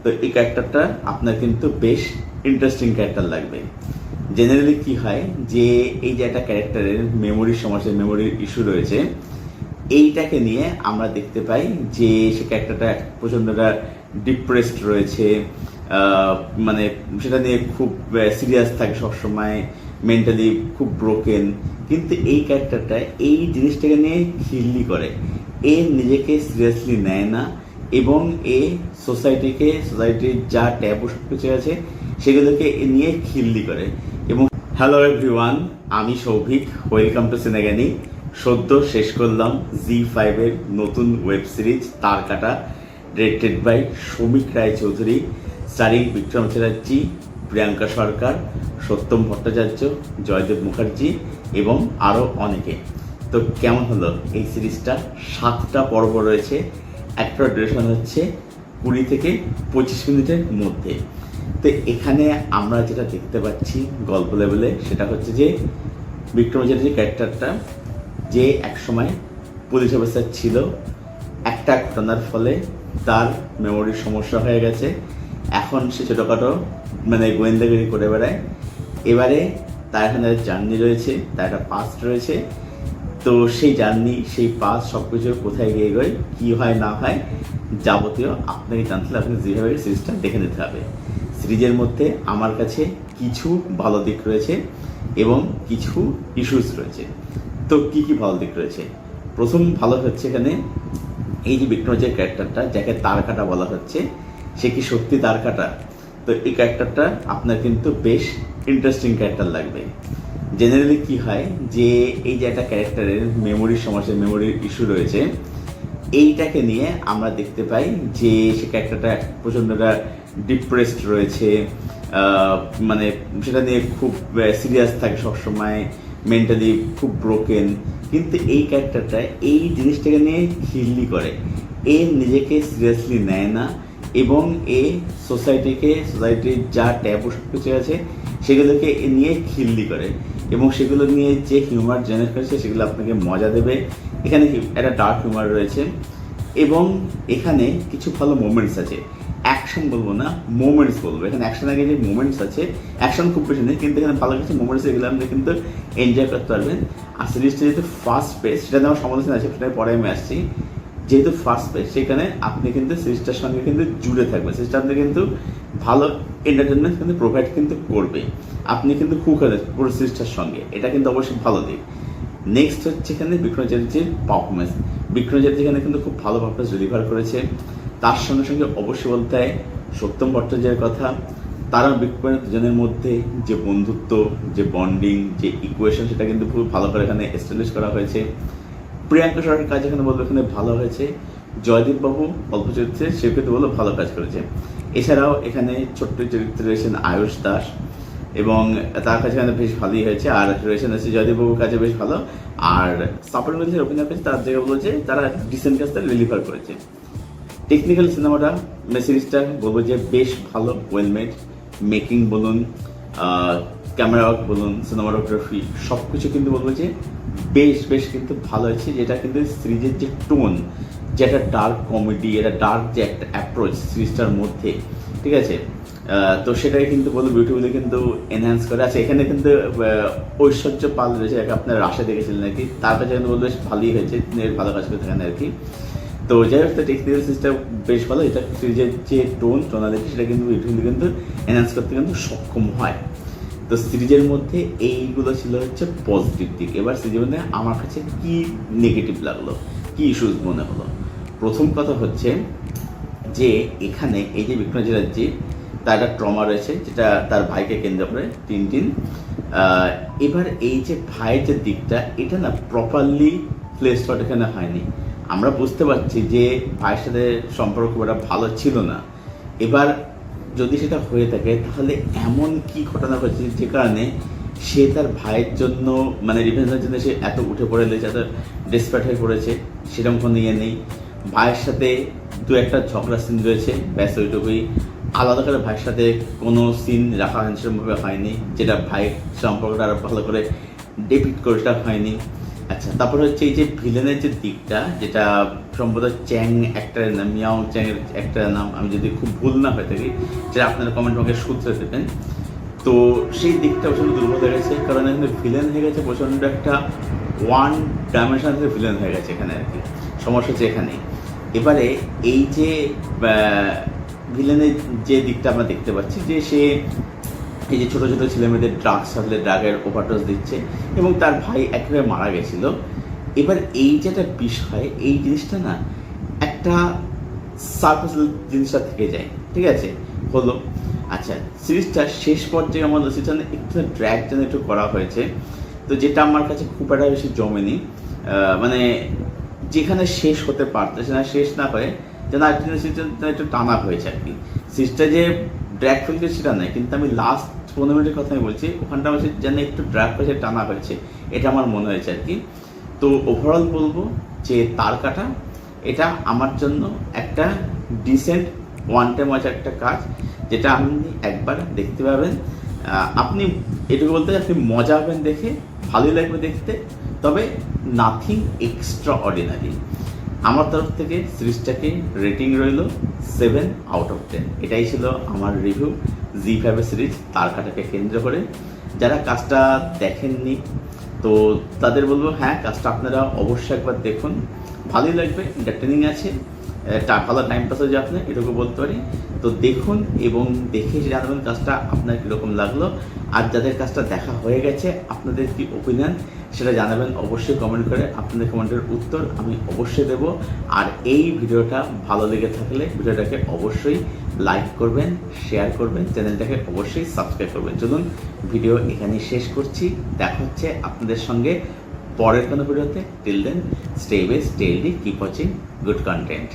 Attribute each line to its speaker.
Speaker 1: তো এই ক্যারেক্টারটা আপনার কিন্তু বেশ ইন্টারেস্টিং ক্যারেক্টার লাগবে। জেনারেলি কি হয় যে এই যে একটা ক্যারেক্টারের মেমোরির সমস্যা, মেমোরির ইস্যু রয়েছে, এইটাকে নিয়ে আমরা দেখতে পাই যে সে ক্যারেক্টারটা প্রচণ্ডটা ডিপ্রেসড রয়েছে, মানে সেটা নিয়ে খুব সিরিয়াস থাকে সবসময়, মেন্টালি খুব ব্রোকেন। কিন্তু এই ক্যারেক্টারটা এই জিনিসটাকে নিয়ে খিল্লি করে, এ নিজেকে সিরিয়াসলি নেয় না এবং এ সোসাইটির যা ট্যাবু সব কিছু আছে সেগুলোকে নিয়ে খিল্লি করে। এবং হ্যালো এভরিওয়ান, আমি সৌভিক, ওয়েলকাম টু সিনেগানি। সদ্য শেষ করলাম জি5-এর নতুন web series Tarakata, directed by Shamik Roychowdhury, starring Vikram Chatterjee, Priyanka Sarkar, Satyam Bhattacharya, Joydev Mukherjee এবং আরও অনেকে। তো কেমন হলো এই সিরিজটা? 7টা পর্ব রয়েছে, একটা ডিউরেশন হচ্ছে 20 থেকে 25 মিনিটের মধ্যে। তো এখানে আমরা যেটা দেখতে পাচ্ছি গল্প লেভেলে সেটা হচ্ছে যে বিক্রম চ্যাটার্জি ক্যারেক্টারটা, যে একসময় পুলিশ অফিসার ছিল, একটা ঘটনার ফলে তার মেমোরির সমস্যা হয়ে গেছে, এখন সে ছোটোখাটো মানে গোয়েন্দাগিরি করে বেড়ায়। এবারে তার এখানে জার্নি রয়েছে, তার একটা পাস্ট রয়েছে। তো সেই জার্নি, সেই পাস্ট সব কিছু কোথায় গিয়ে গয়, কী হয় না হয় যাবতীয় আপনাকে জানতে হলে আপনি যেভাবে সিরিজটা দেখে নিতে হবে। সিরিজের মধ্যে আমার কাছে কিছু ভালো দিক রয়েছে এবং কিছু ইস্যুস রয়েছে। তো কি কি ভালো দিক রয়েছে? প্রথম ভালো হচ্ছে এখানে এই যে বিক্রমের ক্যারেক্টারটা, যাকে তারকাটা বলা হচ্ছে, সে কি সত্যি তারকাটা? তো এই ক্যারেক্টারটা আপনার কিন্তু বেশ ইন্টারেস্টিং ক্যারেক্টার লাগবে। জেনারেলি কি হয় যে এই যে একটা ক্যারেক্টারের মেমোরির সমস্যা, মেমোরির ইস্যু রয়েছে, এইটাকে নিয়ে আমরা দেখতে পাই যে সে ক্যারেক্টারটা প্রচণ্ডটা ডিপ্রেসড রয়েছে, মানে সেটা নিয়ে খুব সিরিয়াস থাকে সবসময়, মেন্টালি খুব ব্রোকেন। কিন্তু এই ক্যারেক্টারটা এই জিনিসটাকে নিয়ে খিল্লি করে, এ নিজেকে সিরিয়াসলি নেয় না এবং এ সোসাইটির যা ট্যাবু সব কিছু আছে সেগুলোকে নিয়ে খিল্লি করে এবং সেগুলো নিয়ে যে হিউমার জেনারেট করেছে সেগুলো আপনাকে মজা দেবে। এখানে একটা ডার্ক হিউমার রয়েছে এবং এখানে কিছু ভালো মোমেন্টস আছে। অ্যাকশন বলবো না, মোমেন্টস বলবো। এখানে অ্যাকশন আগে যে মোমেন্টস আছে, অ্যাকশন খুব বেশি নেই, কিন্তু এখানে ভালো কিছু মোমেন্টস এগুলো আপনি কিন্তু এনজয় করতে পারবেন। আর সিরিজটা যেহেতু ফার্স্ট পেজ, সেটা আমার সমালোচনা আছে, সেটা পরে আমি আসছি। যেহেতু ফার্স্ট পেজ, সেখানে আপনি কিন্তু সিরিজটার সঙ্গে কিন্তু জুড়ে থাকবেন, সিরিজটা আপনি কিন্তু ভালো এন্টারটেনমেন্ট কিন্তু প্রোভাইড কিন্তু করবে, আপনি কিন্তু খুব পুরো সিরিজটার সঙ্গে, এটা কিন্তু অবশ্যই ভালো দিক। নেক্সট হচ্ছে এখানে বিক্রম চ্যাটার্জির পারফরমেন্স। বিক্রম চ্যাটার্জি এখানে কিন্তু খুব ভালো পারফরমেন্স ডেলিভার করেছে। তার সঙ্গে সঙ্গে অবশ্যই বলতে হয় সত্যম ভট্টাচার্যের কথা। তারা বিক্রমের দুজনের মধ্যে যে বন্ধুত্ব, যে বন্ডিং, যে ইকুয়েশন, সেটা কিন্তু খুব ভালো করে এখানে এস্টাবলিশ করা হয়েছে। প্রিয়াঙ্কা সরকারের কাজ এখানে বলবো এখানে ভালো হয়েছে। জয়দীপ বাবু অল্প চরিত্রে, সে কিন্তু বলবো ভালো কাজ করেছে। এছাড়াও এখানে ছোট্ট চরিত্রে রয়েছেন আয়ুষ দাস এবং তার কাছে এখানে বেশ ভালোই হয়েছে। আর রয়েছেন হচ্ছে জয়দীপ বাবুর কাছে বেশ ভালো। আর সাপোর্ট মধ্যে অভিনয় করেছে, তার জায়গায় বলবো যে তারা ডিসেন্ট কাজটা ডেলিভার করেছে। টেকনিক্যাল সিনেমাটা, সিরিজটা বলবো যে বেশ ভালো, ওয়েল মেড। মেকিং বলুন, ক্যামেরা ওয়ার্ক বলুন, সিনেমাটোগ্রাফি, সব কিছু কিন্তু বলবো যে বেশ কিন্তু ভালো হয়েছে। যেটা কিন্তু সিরিজের যে টোন, যে একটা ডার্ক কমেডি, এটা ডার্ক যে একটা অ্যাপ্রোচ সিরিজটার মধ্যে, ঠিক আছে, তো সেটাই কিন্তু বলবো বিউটিফুলি কিন্তু এনহ্যান্স করে আছে। এখানে কিন্তু ঐশ্বর্য পাল রয়েছে, যাকে আপনার রাশে দেখেছিলেন আর কি, তার কাছে কিন্তু বলবো বেশ ভালোই হয়েছে, ভালো কাজ করে থাকেন আর কি। তো যাই হোক, টেকনিক্যাল সিস্টেম বেশ ভালো। এটা সিরিজের যে টোনালিটি, সেটা কিন্তু বিউটিফুলি কিন্তু এনহ্যান্স করতে কিন্তু সক্ষম হয়। তো সিরিজের মধ্যে এইগুলো ছিল হচ্ছে পজিটিভ দিক। এবার সিরিজের মধ্যে আমার কাছে কি নেগেটিভ লাগলো, কি ইস্যুস মনে হলো? প্রথম কথা হচ্ছে যে এখানে এই যে বিক্রম চ্যাটার্জি, তার একটা ট্রমা রয়েছে, যেটা তার ভাইকে কেন্দ্র করে টিনটিন। এবার এই যে ভাইয়ের যে দিকটা, এটা না প্রপারলি প্লেস আউট এখানে হয়নি। আমরা বুঝতে পারছি যে ভাইয়ের সাথে সম্পর্ক ওটা ভালো ছিল না। এবার যদি সেটা হয়ে থাকে, তাহলে এমন কি ঘটনা ঘটেছে যে কারণে সে তার ভাইয়ের জন্য, মানে রিভেঞ্জের জন্য সে এত উঠে পড়ে লেগেছে, এত ডেসপারেট হয়ে পড়েছে, সেরকম কোনো ইয়ে নেই। ভাইয়ের সাথে দু একটা ঝগড়া সিন রয়েছে, ব্যাস ওইটুকুই। আলাদা করে ভাইয়ের সাথে কোনো সিন রাখা সেরকমভাবে হয়নি, যেটা ভাই সম্পর্কটা আরও ভালো করে ডেপিক্ট করে সেটা হয়নি। আচ্ছা, তারপর হচ্ছে এই যে ভিলেনের যে দিকটা, যেটা সম্ভবত চ্যাং একটা নাম, মিয়াও চ্যাংয়ের একটা নাম, আমি যদি খুব ভুল না হয়ে থাকি, যেটা আপনারা কমেন্ট বক্সে শুধরে দেবেন। তো সেই দিকটা প্রচণ্ড দুর্বল হয়ে গেছে, কারণ এখানে ভিলেন হয়ে গেছে প্রচণ্ড একটা ওয়ান ডাইমেনশনাল ভিলেন হয়ে গেছে এখানে আর কি। সমস্যা হচ্ছে এখানে এবারে এই যে ভিলেনের যে দিকটা আমরা দেখতে পাচ্ছি, যে সে এই যে ছোটো ছোটো ছেলেমেয়েদের ড্রাগস আসলে ড্রাগের ওভারডোজ দিচ্ছে এবং তার ভাই একেবারে মারা গেছিলো। এবার এই যে একটা বিষয়, এই জিনিসটা না একটা সার্ফেসিয়াল জিনিসটা থেকে যায়, ঠিক আছে হলো। আচ্ছা, সিরিজটা শেষ পর্যায়ে আমার সিরিজটা একটু ড্র্যাগ যেন একটু করা হয়েছে, তো যেটা আমার কাছে খুব একটা বেশি জমেনি। মানে যেখানে শেষ হতে পারতো সেখানে শেষ না হয়ে যেন আরেকটি সিরিজটা একটু টানা হয়েছে আর কি। সিরিজটা যে ড্র্যাগ ফেলছে সেটা নয়, কিন্তু আমি লাস্ট 15 মিনিটের কথা আমি বলছি, ওখানটা আমার যেন একটু ড্র্যাগ হয়েছে, টানা হয়েছে, এটা আমার মনে হয়েছে আর কি। তো ওভারঅল বলবো যে তার কাটা এটা আমার জন্য একটা ডিসেন্ট ওয়ান টাইম ওয়াচ একটা কাজ, যেটা আপনি একবার দেখতে পাবেন। আপনি এটুকু বলতে আপনি মজা পাবেন দেখে, ভালোই লাগবে দেখতে, তবে নাথিং এক্সট্রা অর্ডিনারি। আমার তরফ থেকে সিরিজটাকে রেটিং রইল 7/10। এটাই ছিল আমার রিভিউ জি5 সিরিজ তার কাটাকে কেন্দ্র করে। যারা কাজটা দেখেননি তো তাদের বলবো হ্যাঁ, কাজটা আপনারা অবশ্যই একবার দেখুন, ভালোই লাগবে, এন্টারটেনিং আছে, ভালো টাইম পাস হয়ে যায় আপনার, এটুকু বলতে পারি। তো দেখুন এবং দেখে জানাবেন কাজটা আপনার কীরকম লাগলো। আর যাদের কাজটা দেখা হয়ে গেছে আপনাদের কি ওপিনিয়ন সেটা জানাবেন অবশ্যই কমেন্ট করে। আপনাদের কমেন্টের উত্তর আমি অবশ্যই দেবো। আর এই ভিডিওটা ভালো লেগে থাকলে ভিডিওটাকে অবশ্যই লাইক করবেন, শেয়ার করবেন, চ্যানেলটাকে অবশ্যই সাবস্ক্রাইব করবেন। চলুন ভিডিও এখানেই শেষ করছি, দেখা হচ্ছে আপনাদের সঙ্গে পরের কোনো ভিডিওতে। Till then stay best, stay healthy, keep watching good content.